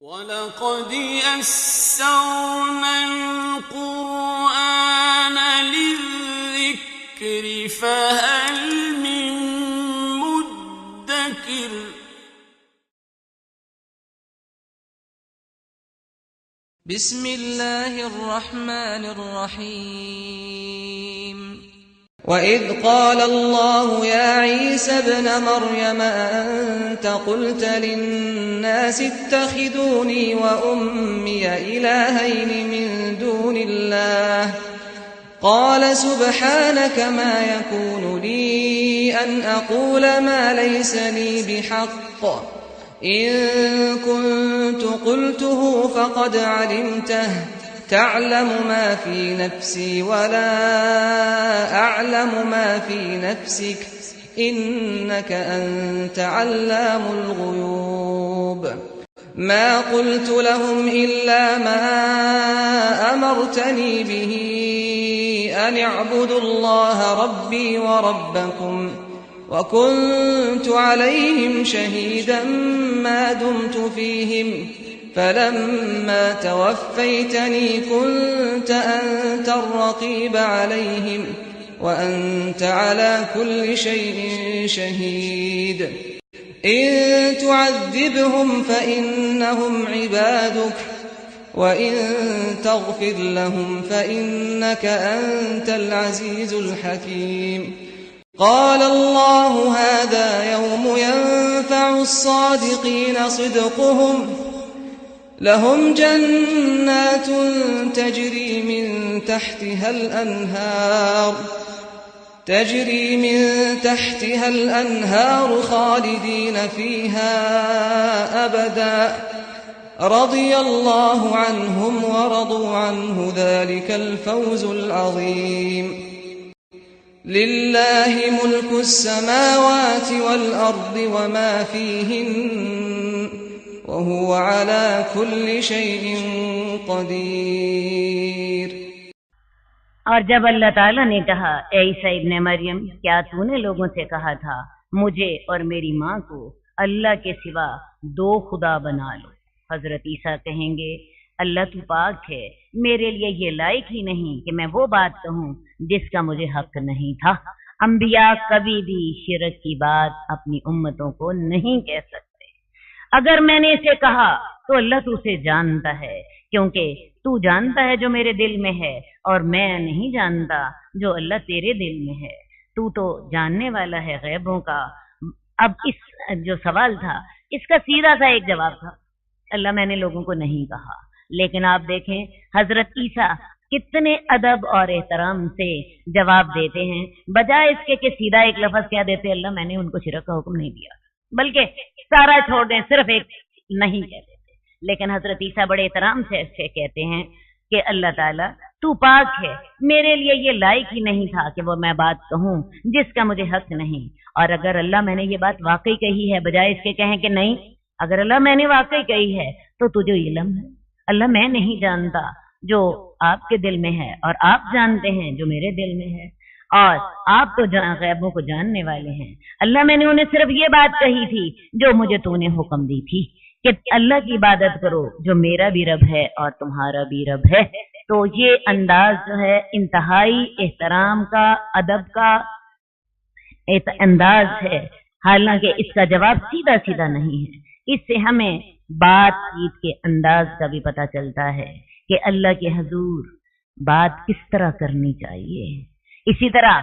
وَلَقَدْ يَسَّرْنَا الْقُرْآنَ لِلذِّكْرِ فَهَلْ مِن مُّدَّكِرٍ بسم اللہ الرحمن الرحیم وَإِذْ قَالَ اللَّهُ يَا عِيسَى ابْنَ مَرْيَمَ أَأَنْتَ قُلْتَ لِلنَّاسِ اتَّخِذُونِي وَأُمِّيَ إِلَٰهَيْنِ مِن دُونِ اللَّهِ قَالَ سُبْحَانَكَ مَا يَكُونُ لِي أَنْ أَقُولَ مَا لَيْسَ لِي بِحَقٍّ إِن كُنتُ قُلْتُهُ فَقَدْ عَلِمْتَهُ تَعْلَمُ مَا فِي نَفْسِي وَلَا أَعْلَمُ مَا فِي نَفْسِكَ إِنَّكَ أَنْتَ عَلَّامُ الْغُيُوبِ مَا قُلْتُ لَهُمْ إِلَّا مَا أَمَرْتَنِي بِهِ أَنِ اعْبُدُوا اللَّهَ رَبِّي وَرَبَّكُمْ وَكُنْتُ عَلَيْهِمْ شَهِيدًا مَا دُمْتُ فِيهِمْ فَلَمَّا تَوَفَّيْتَنِي كُنْتَ أَنْتَ الرَّقِيبَ عَلَيْهِمْ وَأَنْتَ عَلَى كُلِّ شَيْءٍ شَهِيدٌ إِن تُعَذِّبْهُمْ فَإِنَّهُمْ عِبَادُكَ وَإِن تَغْفِرْ لَهُمْ فَإِنَّكَ أَنْتَ الْعَزِيزُ الْحَكِيمُ قال الله هذا يوم ينفع الصادقين صدقهم لهم جنات تجري من تحتها الأنهار خالدين فيها أبدا رضي الله عنهم ورضوا عنه ذلك الفوز العظيم لله ملك السماوات والأرض وما فيهن وهو على كل شيء قدير۔ اور جب اللہ تعالیٰ نے کہا اے عیسیٰ ابن مریم کیا تو نے لوگوں سے کہا تھا مجھے اور میری ماں کو اللہ کے سوا دو خدا بنا لو، حضرت عیسیٰ کہیں گے اللہ تو پاک ہے، میرے لیے یہ لائق ہی نہیں کہ میں وہ بات کہوں جس کا مجھے حق نہیں تھا۔ انبیاء کبھی بھی شرک کی بات اپنی امتوں کو نہیں کہہ سکتے۔ اگر میں نے اسے کہا تو اللہ تو اسے جانتا ہے، کیونکہ تو جانتا ہے جو میرے دل میں ہے اور میں نہیں جانتا جو اللہ تیرے دل میں ہے، تو جاننے والا ہے غیبوں کا۔ اب اس جو سوال تھا اس کا سیدھا سا ایک جواب تھا، اللہ میں نے لوگوں کو نہیں کہا، لیکن آپ دیکھیں حضرت عیسیٰ کتنے ادب اور احترام سے جواب دیتے ہیں، بجائے اس کے کہ سیدھا ایک لفظ کہہ دیتے اللہ میں نے ان کو شرک کا حکم نہیں دیا، بلکہ سارا چھوڑ دیں صرف ایک نہیں کہہ دیتے۔ لیکن حضرت عیسیٰ بڑے احترام سے کہتے ہیں کہ اللہ تعالیٰ تو پاک ہے، میرے لیے یہ لائق ہی نہیں تھا کہ وہ میں بات کہوں جس کا مجھے حق نہیں، اور اگر اللہ میں نے یہ بات واقعی کہی ہے بجائے اس کے کہیں کہ نہیں، اگر اللہ میں نے واقعی کہی ہے تو تجھے علم ہے، اللہ میں نہیں جانتا جو آپ کے دل میں ہے اور آپ جانتے ہیں جو میرے دل میں ہے، اور آپ تو غیبوں کو جاننے والے ہیں۔ اللہ میں نے انہیں صرف یہ بات کہی تھی جو مجھے تو نے حکم دی تھی کہ اللہ کی عبادت کرو جو میرا بھی رب ہے اور تمہارا بھی رب ہے۔ تو یہ انداز جو ہے انتہائی احترام کا، ادب کا انداز ہے، حالانکہ اس کا جواب سیدھا سیدھا نہیں ہے۔ اس سے ہمیں بات چیت کے انداز کا بھی پتہ چلتا ہے کہ اللہ کے حضور بات کس طرح کرنی چاہیے۔ اسی طرح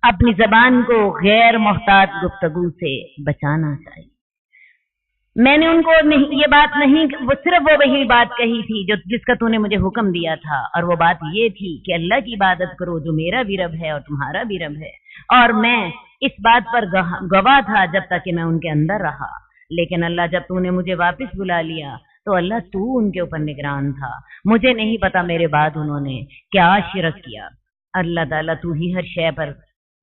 اپنی زبان کو غیر محتاط گفتگو سے بچانا چاہیے۔ میں نے ان کو یہ بات نہیں، وہ صرف وہی بات کہی تھی جس کا تو نے مجھے حکم دیا تھا، اور وہ بات یہ تھی کہ اللہ کی عبادت کرو جو میرا بھی رب ہے اور تمہارا بھی رب ہے، اور میں اس بات پر گواہ تھا جب تک کہ میں ان کے اندر رہا، لیکن اللہ جب تو نے مجھے واپس بلا لیا تو اللہ تو ان کے اوپر نگران تھا، مجھے نہیں پتا میرے بعد انہوں نے کیا شرک کیا۔ اللہ تعالیٰ تو ہی ہر شے پر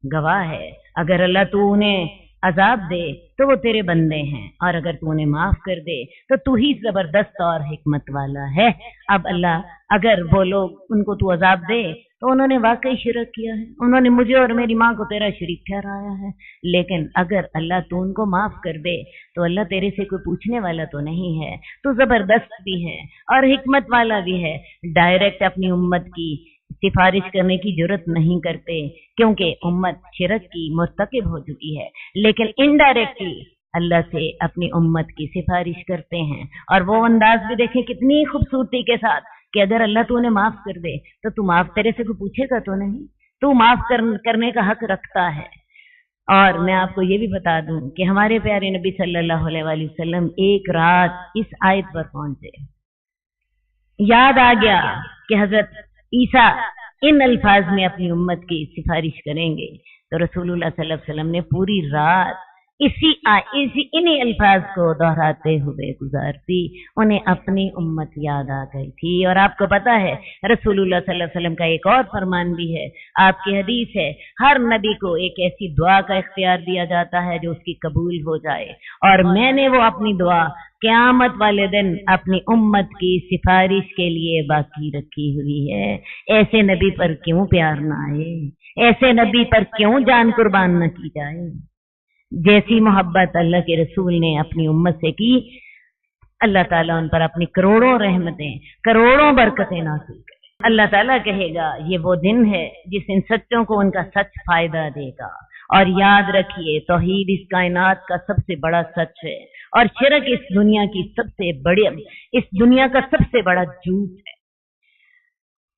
گواہ ہے، اگر اللہ تو انہیں अजाब दे तो वो तेरे बंदे हैं, और अगर तू उन्हें माफ कर दे तो तू ही जबरदस्त और हिकमत वाला है। अब अल्लाह, अगर वो लोग उनको तू अजाब दे तो उन्होंने वाकई शिरक किया है, उन्होंने मुझे और मेरी माँ को तेरा शरीक ठहराया है। लेकिन अगर अल्लाह तू उनको माफ कर दे तो अल्लाह तेरे से कोई पूछने वाला तो नहीं है, तू जबरदस्त भी है और हिकमत वाला भी है। डायरेक्ट अपनी उम्मत की सिफारिश करने की जरूरत नहीं करते क्योंकि उम्मत शिरक की मुर्तकिब हो चुकी है, लेकिन इनडायरेक्टली अल्लाह से अपनी उम्मत की सिफारिश करते हैं। और वो अंदाज भी देखें कितनी खूबसूरती के साथ कि अगर अल्लाह तू उन्हें माफ कर दे तो तू माफ, तेरे से कोई पूछेगा तो नहीं, तू माफ करने का हक रखता है। और मैं आपको ये भी बता दूं कि हमारे प्यारे नबी सल्लल्लाहु अलैहि वसल्लम एक रात इस आयत पर पहुंचे, याद आ गया कि हजरत ईसा इन अल्फाज में अपनी उम्मत की सिफारिश करेंगे, तो रसूलुल्लाह सल्लल्लाहु अलैहि वसल्लम ने पूरी रात इन्हीं अल्फाज को दोहराते हुए गुजारती। उन्हें अपनी उम्मत याद आ गई थी। और आपको पता है रसूलुल्लाह सल्लल्लाहु अलैहि वसल्लम का एक और फरमान भी है, आपकी हदीस है, हर नबी को एक ऐसी दुआ का इख्तियार दिया जाता है जो उसकी कबूल हो जाए, और मैंने वो अपनी दुआ क़यामत वाले दिन अपनी उम्मत की सिफारिश के लिए बाकी रखी हुई है। ऐसे नबी पर क्यों प्यार न आए, ऐसे नबी पर क्यों जान कुर्बान न की जाए। जैसी मोहब्बत अल्लाह के रसूल ने अपनी उम्मत से की, अल्लाह ताला उन पर अपनी करोड़ों रहमतें, करोड़ों बरकतें नाज़िल करे। अल्लाह ताला कहेगा ये वो दिन है जिस इन सच्चों को उनका सच फायदा देगा। और याद रखिए, तौहीद इस कायनात का सबसे बड़ा सच है और शिरक इस दुनिया का सबसे बड़ा झूठ है।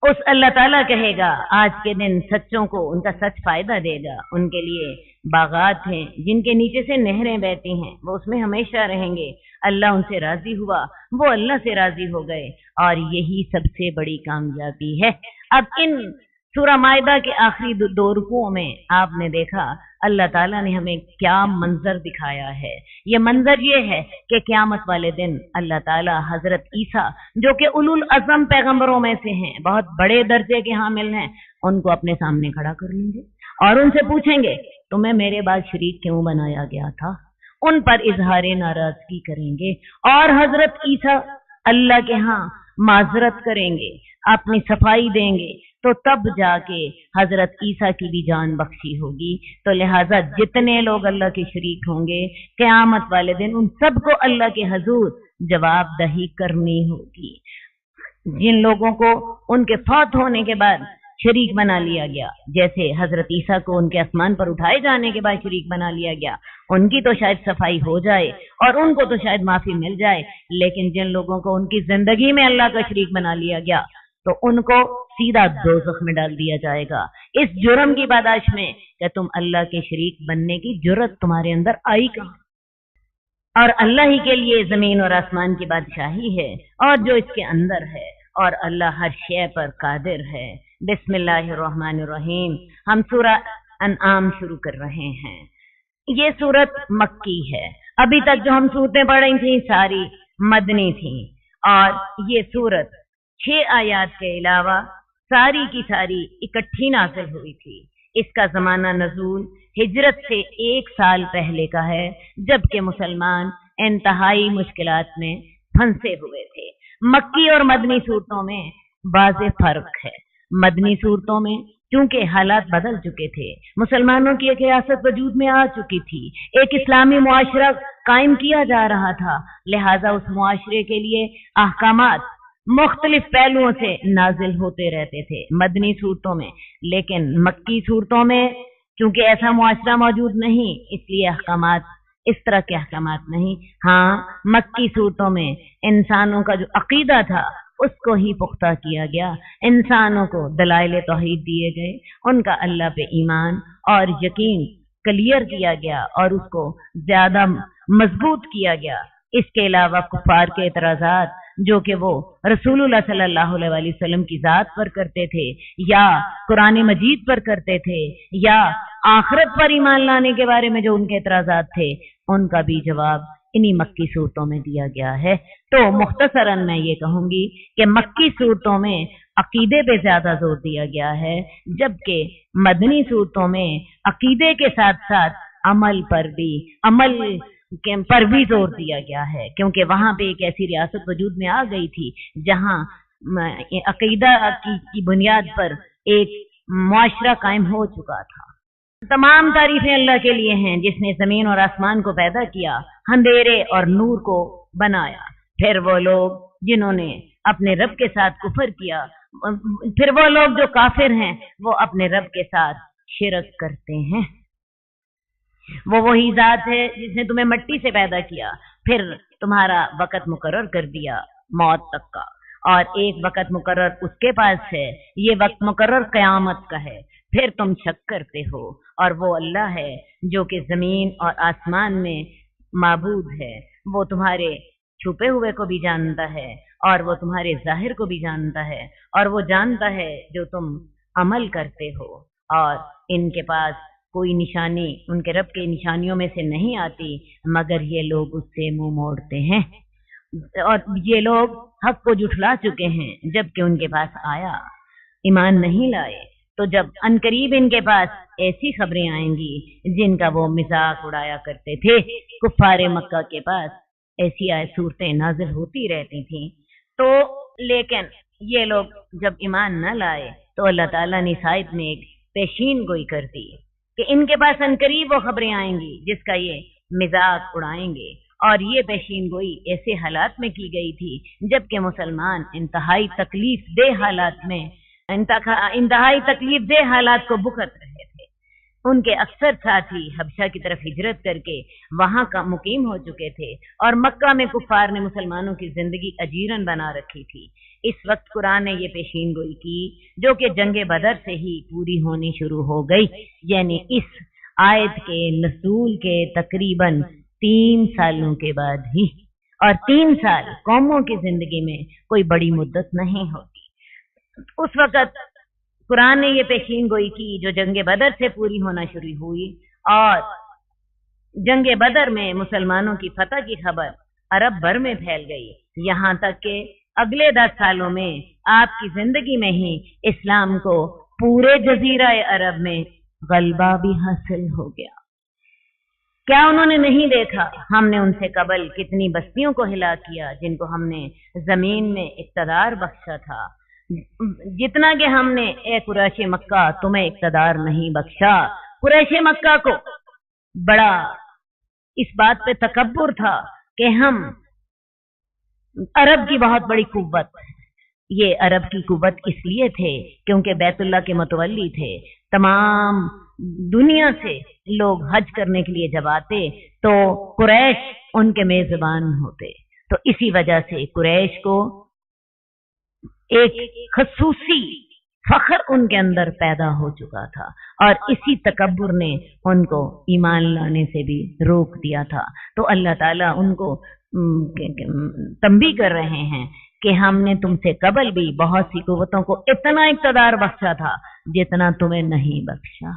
उस अल्लाह ताला कहेगा आज के दिन सच्चों को उनका सच फायदा देगा। उनके लिए बागात हैं जिनके नीचे से नहरें बहती हैं, वो उसमें हमेशा रहेंगे। अल्लाह उनसे राजी हुआ, वो अल्लाह से राजी हो गए, और यही सबसे बड़ी कामयाबी है। अब इन सूरह माइदा के आखिरी दो रुकुओं में आपने देखा अल्लाह ताला ने हमें क्या मंजर दिखाया है। ये मंजर ये है कि क़यामत वाले दिन अल्लाह ताला हजरत ईसा, जो कि उलुल अज़म पैगंबरों में से हैं, बहुत बड़े दर्जे के हामिल हैं, उनको अपने सामने खड़ा कर लेंगे और उनसे पूछेंगे तुम्हें मेरे बाद शरीक क्यों बनाया गया था। उन पर इजहार नाराजगी करेंगे और हजरत ईसा अल्लाह के यहाँ माजरत करेंगे, अपनी सफाई देंगे, तो तब जाके हजरत ईसा की भी जान बख्शी होगी। तो लिहाजा जितने लोग अल्लाह के शरीक होंगे क़यामत वाले दिन उन सबको अल्लाह के हजूर जवाबदही करनी होगी। जिन लोगों को उनके फौत होने के बाद शरीक बना लिया गया, जैसे हजरत ईसा को उनके आसमान पर उठाए जाने के बाद शरीक बना लिया गया, उनकी तो शायद सफाई हो जाए और उनको तो शायद माफी मिल जाए, लेकिन जिन लोगों को उनकी जिंदगी में अल्लाह का शरीक बना लिया गया तो उनको सीधा दोज़ख में डाल दिया जाएगा। इस जुर्म की पादाश में कि तुम अल्लाह के शरीक बनने की जुर्रत तुम्हारे अंदर आई कहाँ। और अल्लाह ही के लिए जमीन और आसमान की बादशाही है और जो इसके अंदर है, और अल्लाह हर शय पर कादिर है। बिस्मिल्लाहिर्रहमानिर्रहीम। हम सूरह अनआम शुरू कर रहे हैं। ये सूरत मक्की है। अभी तक जो हम सूरतें पढ़ रही थी सारी मदनी थी, और ये सूरत 6 आयात के अलावा सारी की सारी इकट्ठी नाज़िल हुई थी। इसका जमाना नज़ूल हिजरत से 1 साल पहले का है, जबकि मुसलमान इंतहाई मुश्किलात में फंसे हुए थे। मक्की और मदनी सूरतों में वाज़ेह फर्क है। मदनी सूरतों में क्योंकि हालात बदल चुके थे, मुसलमानों की एक रियासत वजूद में आ चुकी थी, एक इस्लामी मुआशरा कायम किया जा रहा था, लिहाजा उस मुआशरे के लिए अहकामात मुख्तलिफ पहलुओं से नाजिल होते रहते थे मदनी सूरतों में। लेकिन मक्की सूरतों में क्योंकि ऐसा मुआशरा मौजूद नहीं, इसलिए अहकामात इस तरह के अहकामात नहीं। हाँ, मक्की सूरतों में इंसानों का जो अकीदा था उसको ही पुख्ता किया गया, इंसानों को दलाइल तौहीद दिए गए, उनका अल्लाह पे ईमान और यकीन क्लियर किया गया और उसको ज्यादा मजबूत किया गया। इसके अलावा कुफार के एतराज़ात जो कि वो रसूलुल्लाह सल्लल्लाहु अलैहि वसल्लम की जात पर करते थे, या कुरान मजीद पर करते थे, या आखिरत पर ईमान लाने के बारे में जो उनके एतराज़ात थे, उनका भी जवाब इन्हीं मक्की सूरतों में दिया गया है। तो मुख्तसरन मैं ये कहूंगी कि मक्की सूरतों में अकीदे पे ज्यादा जोर दिया गया है, जबकि मदनी सूरतों में अकीदे के साथ साथ عمل پر بھی زور دیا گیا ہے، کیونکہ وہاں پہ ایک ایسی ریاست وجود میں آ گئی تھی جہاں عقیدہ کی بنیاد پر ایک معاشرہ قائم ہو چکا تھا۔ تمام تعریفیں اللہ کے لیے ہیں جس نے زمین اور آسمان کو پیدا کیا، اندھیرے اور نور کو بنایا۔ پھر وہ لوگ جنہوں نے اپنے رب کے ساتھ کفر کیا، پھر وہ لوگ جو کافر ہیں وہ اپنے رب کے ساتھ شرک کرتے ہیں۔ وہ وہی ذات ہے جس نے تمہیں مٹی سے پیدا کیا، پھر تمہارا وقت مقرر کر دیا موت تک کا، اور ایک وقت مقرر اس کے پاس ہے، یہ وقت مقرر قیامت کا ہے، پھر تم شک کرتے ہو۔ اور وہ اللہ ہے جو کہ زمین اور آسمان میں معبود ہے، وہ تمہارے چھپے ہوئے کو بھی جانتا ہے اور وہ تمہارے ظاہر کو بھی جانتا ہے، اور وہ جانتا ہے جو تم عمل کرتے ہو۔ اور ان کے پاس کوئی نشانی ان کے رب کے نشانیوں میں سے نہیں آتی مگر یہ لوگ اس سے منہ موڑتے ہیں، اور یہ لوگ حق کو جھٹلا چکے ہیں جبکہ ان کے پاس آیا، ایمان نہیں لائے۔ تو جب عنقریب ان کے پاس ایسی خبریں آئیں گی جن کا وہ مذاق اڑایا کرتے تھے، کفار مکہ کے پاس ایسی صورتیں نازل ہوتی رہتی تھیں، تو لیکن یہ لوگ جب ایمان نہ لائے تو اللہ تعالیٰ نے سائد میں ایک پیشین گوئی کر دی کہ ان کے پاس عنقریب وہ خبریں آئیں گی جس کا یہ مذاق اڑائیں گے، اور یہ پیشین گوئی ایسے حالات میں کی گئی تھی جبکہ مسلمان انتہائی تکلیف دہ حالات کو بھگت رہے تھے۔ ان کے اکثر ساتھی حبشہ کی طرف ہجرت کر کے وہاں کا مقیم ہو چکے تھے، اور مکہ میں کفار نے مسلمانوں کی زندگی اجیرن بنا رکھی تھی۔ اس وقت قرآن نے یہ پیشین گوئی کی جو کہ جنگ بدر سے ہی پوری ہونی شروع ہو گئی، یعنی اس آیت کے نزول کے تقریباً 3 سالوں کے بعد ہی، اور 3 سال قوموں کی زندگی میں کوئی بڑی مدت نہیں ہوتی۔ اس وقت قرآن نے یہ پیشین گوئی کی جو جنگ بدر سے پوری ہونا شروع ہوئی، اور جنگ بدر میں مسلمانوں کی فتح کی خبر عرب بھر میں پھیل گئی، یہاں تک کہ اگلے 10 سالوں میں آپ کی زندگی میں ہی اسلام کو پورے جزیرہ عرب میں غلبہ بھی حاصل ہو گیا۔ کیا انہوں نے نہیں دیکھا ہم نے ان سے قبل کتنی بستیوں کو ہلاک کیا جن کو ہم نے زمین میں اقتدار بخشا تھا، جتنا کہ ہم نے اے قریش مکہ تمہیں اقتدار نہیں بخشا۔ قریش مکہ کو بڑا اس بات پہ تکبر تھا کہ ہم عرب کی بہت بڑی قوت، یہ عرب کی قوت اس لیے تھے کیونکہ بیت اللہ کے متولی تھے، تمام دنیا سے لوگ حج کرنے کے لیے جب آتے تو قریش ان کے میزبان ہوتے، تو اسی وجہ سے قریش کو ایک خصوصی فخر ان کے اندر پیدا ہو چکا تھا، اور اسی تکبر نے ان کو ایمان لانے سے بھی روک دیا تھا۔ تو اللہ تعالیٰ ان کو تنبیہ کر رہے ہیں کہ ہم نے تم سے قبل بھی بہت سی قوتوں کو اتنا اقتدار بخشا تھا جتنا تمہیں نہیں بخشا،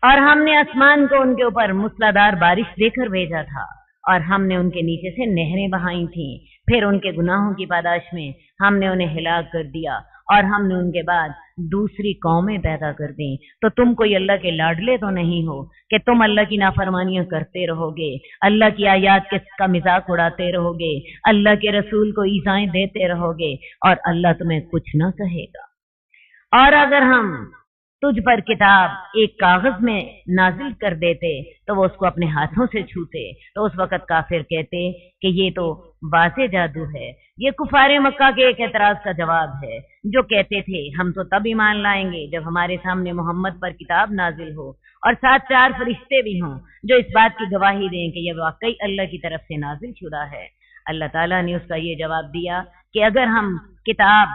اور ہم نے آسمان کو ان کے اوپر موسلادھار بارش دے کر بھیجا تھا، اور ہم نے ان کے نیچے سے نہریں بہائی تھیں، پھر ان کے گناہوں کی پاداش میں ہم نے انہیں ہلاک کر دیا، اور ہم نے ان کے بعد دوسری قومیں پیدا کر دیں۔ تو تم کوئی اللہ کے لاڈلے تو نہیں ہو کہ تم اللہ کی نافرمانیاں کرتے رہو گے، اللہ کی آیات کا مذاق اڑاتے رہو گے، اللہ کے رسول کو ایذائیں دیتے رہو گے، اور اللہ تمہیں کچھ نہ کہے گا۔ اور اگر ہم تجھ پر کتاب ایک کاغذ میں نازل کر دیتے تو وہ اس کو اپنے ہاتھوں سے چھوتے، تو اس وقت کافر کہتے کہ یہ تو واضح جادو ہے۔ یہ کفار مکہ کے ایک اعتراض کا جواب ہے جو کہتے تھے ہم تو تب ایمان لائیں گے جب ہمارے سامنے محمد پر کتاب نازل ہو اور ساتھ 4 فرشتے بھی ہوں جو اس بات کی گواہی دیں کہ یہ واقعی اللہ کی طرف سے نازل شدہ ہے۔ اللہ تعالیٰ نے اس کا یہ جواب دیا کہ اگر ہم کتاب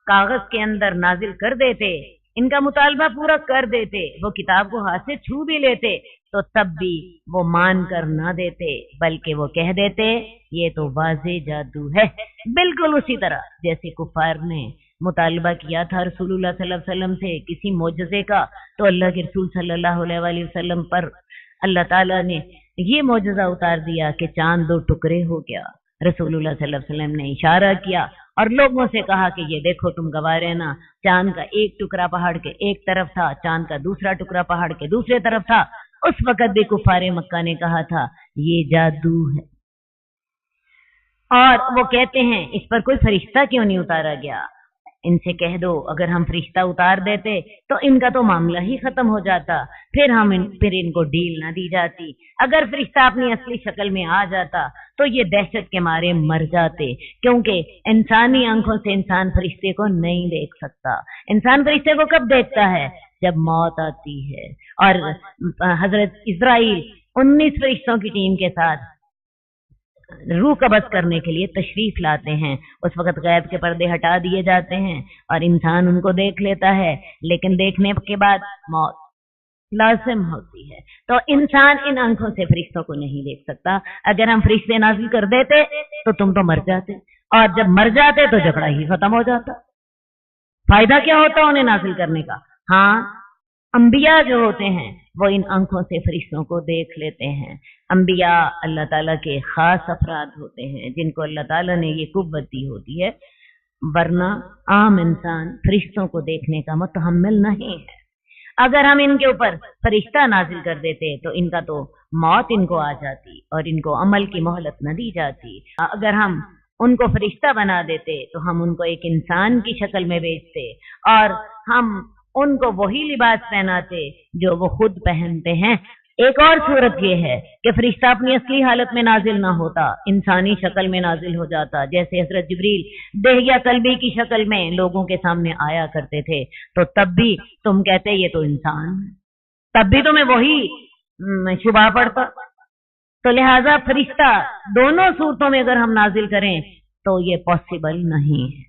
کاغذ کے اندر نازل کر دیتے، ان کا مطالبہ پورا کر دیتے، وہ کتاب کو ہاتھ سے چھو بھی لیتے، تو تب بھی وہ مان کر نہ دیتے، بلکہ وہ کہہ دیتے یہ تو واضح جادو ہے، بالکل اسی طرح جیسے کفار نے مطالبہ کیا تھا رسول اللہ صلی اللہ علیہ وسلم سے کسی معجزے کا، تو اللہ کے رسول صلی اللہ علیہ وسلم پر اللہ تعالیٰ نے یہ معجزہ اتار دیا کہ چاند 2 ٹکڑے ہو گیا۔ رسول اللہ صلی اللہ علیہ وسلم نے اشارہ کیا اور لوگوں سے کہا کہ یہ دیکھو تم گواہ رہنا، چاند کا ایک ٹکڑا پہاڑ کے ایک طرف تھا، چاند کا دوسرا ٹکڑا پہاڑ کے دوسرے طرف تھا۔ اس وقت بھی کفار مکہ نے کہا تھا یہ جادو ہے، اور وہ کہتے ہیں اس پر کوئی فرشتہ کیوں نہیں اتارا گیا؟ ان سے کہہ دو اگر ہم فرشتہ اتار دیتے تو ان کا تو معاملہ ہی ختم ہو جاتا، پھر ان کو ڈیل نہ دی جاتی۔ اگر فرشتہ اپنی اصلی شکل میں آ جاتا تو یہ دہشت کے مارے مر جاتے، کیونکہ انسانی آنکھوں سے انسان فرشتے کو نہیں دیکھ سکتا۔ انسان فرشتے کو کب دیکھتا ہے؟ جب موت آتی ہے۔ اور حضرت اسرائیل 19 فرشتوں کی ٹیم کے ساتھ روح قبض کرنے کے لیے تشریف لاتے ہیں، اس وقت غیب کے پردے ہٹا دیے جاتے ہیں اور انسان ان کو دیکھ لیتا ہے، لیکن دیکھنے کے بعد موت لازم ہوتی ہے۔ تو انسان ان آنکھوں سے فرشتوں کو نہیں دیکھ سکتا۔ اگر ہم فرشتے نازل کر دیتے تو تم تو مر جاتے، اور جب مر جاتے تو جھگڑا ہی ختم ہو جاتا۔ فائدہ کیا ہوتا انہیں نازل کرنے کا؟ ہاں، انبیاء جو ہوتے ہیں وہ ان آنکھوں سے فرشتوں کو دیکھ لیتے ہیں۔ انبیاء اللہ تعالیٰ کے خاص افراد ہوتے ہیں جن کو اللہ تعالیٰ نے یہ قوت دی ہوتی ہے، ورنہ عام انسان فرشتوں کو دیکھنے کا متحمل نہیں ہے۔ اگر ہم ان کے اوپر فرشتہ نازل کر دیتے تو ان کا تو موت ان کو آ جاتی اور ان کو عمل کی مہلت نہ دی جاتی۔ اگر ہم ان کو فرشتہ بنا دیتے تو ہم ان کو ایک انسان کی شکل میں بیچتے اور ہم ان کو وہی لباس پہناتے جو وہ خود پہنتے ہیں۔ ایک اور صورت یہ ہے کہ فرشتہ اپنی اصلی حالت میں نازل نہ ہوتا، انسانی شکل میں نازل ہو جاتا، جیسے حضرت جبریل دہیہ قلبی کی شکل میں لوگوں کے سامنے آیا کرتے تھے، تو تب بھی تم کہتے یہ تو انسان ہے، تب بھی تمہیں وہی شبہ پڑتا۔ تو لہذا فرشتہ دونوں صورتوں میں اگر ہم نازل کریں تو یہ پاسبل نہیں ہے۔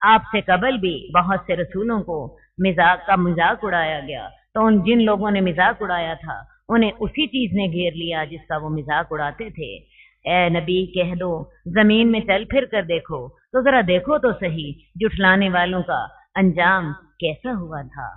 آپ سے قبل بھی بہت سے رسولوں کو مذاق اڑایا گیا، تو جن لوگوں نے مذاق اڑایا تھا انہیں اسی چیز نے گھیر لیا جس کا وہ مذاق اڑاتے تھے۔ اے نبی کہہ دو زمین میں چل پھر کر دیکھو تو ذرا دیکھو تو صحیح جھٹلانے والوں کا انجام کیسا ہوا تھا۔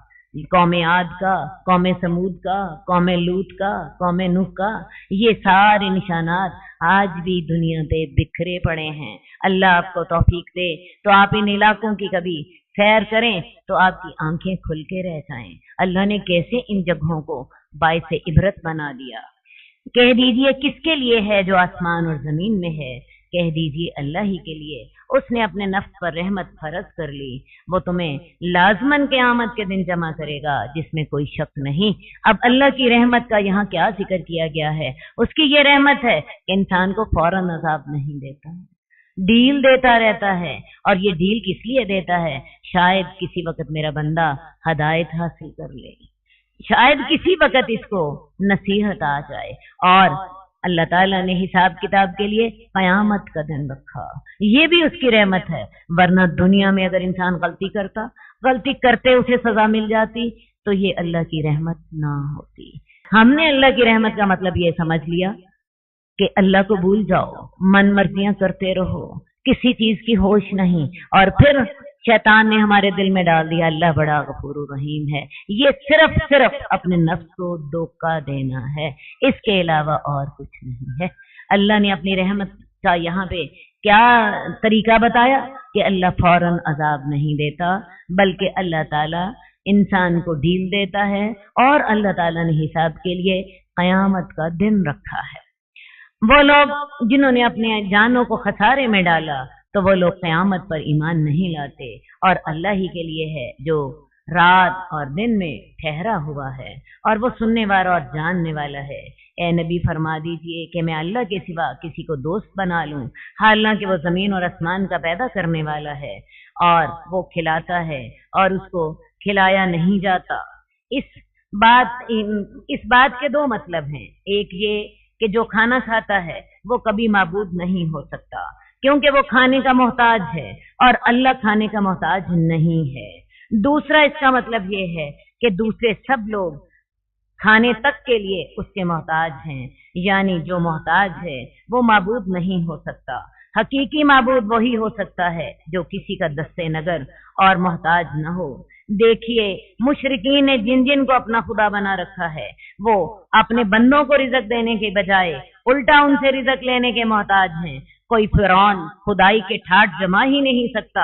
قوم عاد کا، قوم سمود کا، قوم لوط کا، قوم نوح کا، یہ سارے نشانات آج بھی دنیا پہ بکھرے پڑے ہیں۔ اللہ آپ کو توفیق دے تو آپ ان علاقوں کی کبھی سیر کریں تو آپ کی آنکھیں کھل کے رہ جائیں۔ اللہ نے کیسے ان جگہوں کو باعث عبرت بنا دیا۔ کہہ دیجئے کس کے لیے ہے جو آسمان اور زمین میں ہے؟ کہہ دیجئے اللہ ہی کے لیے۔ اس نے اپنے نفس پر رحمت فرض کر لی، وہ تمہیں لازماً قیامت کے دن جمع کرے گا جس میں کوئی شک نہیں۔ اب اللہ کی رحمت کا یہاں کیا ذکر کیا گیا ہے؟ اس کی یہ رحمت ہے کہ انسان کو فوراً عذاب نہیں دیتا، ڈیل دیتا رہتا ہے۔ اور یہ ڈیل کس لیے دیتا ہے؟ شاید کسی وقت میرا بندہ ہدایت حاصل کر لے، شاید کسی وقت اس کو نصیحت آ جائے۔ اور اللہ تعالیٰ نے حساب کتاب کے لیے قیامت کا دن رکھا، یہ بھی اس کی رحمت ہے۔ ورنہ دنیا میں اگر انسان غلطی کرتے اسے سزا مل جاتی تو یہ اللہ کی رحمت نہ ہوتی۔ ہم نے اللہ کی رحمت کا مطلب یہ سمجھ لیا کہ اللہ کو بھول جاؤ، من مرضیاں کرتے رہو، کسی چیز کی ہوش نہیں، اور پھر شیطان نے ہمارے دل میں ڈال دیا اللہ بڑا غفور الرحیم ہے۔ یہ صرف اپنے نفس کو دھوکہ دینا ہے، اس کے علاوہ اور کچھ نہیں ہے۔ اللہ نے اپنی رحمت کا یہاں پہ کیا طریقہ بتایا کہ اللہ فوراً عذاب نہیں دیتا، بلکہ اللہ تعالیٰ انسان کو ڈیل دیتا ہے، اور اللہ تعالیٰ نے حساب کے لیے قیامت کا دن رکھا ہے۔ وہ لوگ جنہوں نے اپنے جانوں کو خسارے میں ڈالا تو وہ لوگ قیامت پر ایمان نہیں لاتے، اور اللہ ہی کے لیے ہے جو رات اور دن میں ٹھہرا ہوا ہے، اور وہ سننے والا اور جاننے والا ہے۔ اے نبی فرما دیجئے کہ میں اللہ کے سوا کسی کو دوست بنا لوں، حالانکہ وہ زمین اور آسمان کا پیدا کرنے والا ہے، اور وہ کھلاتا ہے اور اس کو کھلایا نہیں جاتا۔ اس بات کے دو مطلب ہیں۔ ایک یہ کہ جو کھانا کھاتا ہے وہ کبھی معبود نہیں ہو سکتا، کیونکہ وہ کھانے کا محتاج ہے، اور اللہ کھانے کا محتاج نہیں ہے۔ دوسرا اس کا مطلب یہ ہے کہ دوسرے سب لوگ کھانے تک کے لیے اس کے محتاج ہیں، یعنی جو محتاج ہے وہ معبود نہیں ہو سکتا۔ حقیقی معبود وہی ہو سکتا ہے جو کسی کا دستے نگر اور محتاج نہ ہو۔ دیکھیے مشرکین نے جن کو اپنا خدا بنا رکھا ہے وہ اپنے بندوں کو رزق دینے کے بجائے الٹا ان سے رزق لینے کے محتاج ہیں۔ کوئی فرعون खुदाई के ठाट जमा ही नहीं सकता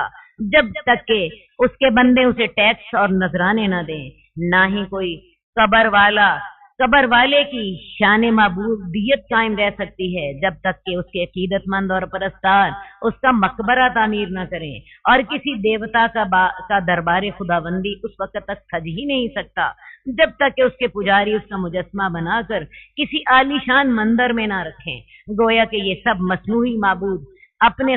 जब तक कि उसके बंदे उसे टैक्स और नजराने न दें, ना ही कोई कबर वाले की शान माबूदियत कायम रह सकती है जब तक कि उसके अकीदतमंद और परस्तार उसका मकबरा तामीर न करें, और किसी देवता का दरबार खुदाबंदी उस वक्त तक सज ही नहीं सकता जब तक कि उसके पुजारी उसका मुजस्मा बनाकर किसी आलीशान मंदिर में ना रखें। गोया कि ये सब मसनूई माबूद